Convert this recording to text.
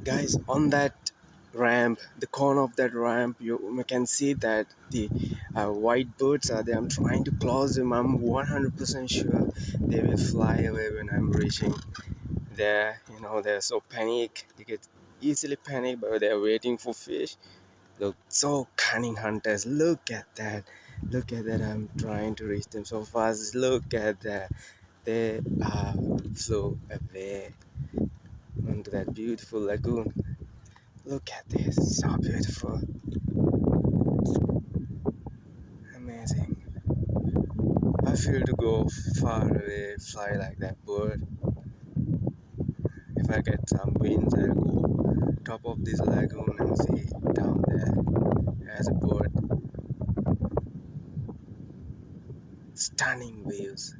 Guys, on that ramp, the corner of that ramp, you can see that the white birds are there. I'm trying to close them. I'm 100% sure they will fly away when I'm reaching there. They're so panic. They get easily panic, but they're waiting for fish. Look, so cunning hunters. Look at that. Look at that. I'm trying to reach them so fast. Look at that. They flew away onto that beautiful lagoon. Look at this. So beautiful. Amazing. I feel to go far away, fly like that bird. If I get some winds, I'll go top of this lagoon and see down there as a bird. Stunning views.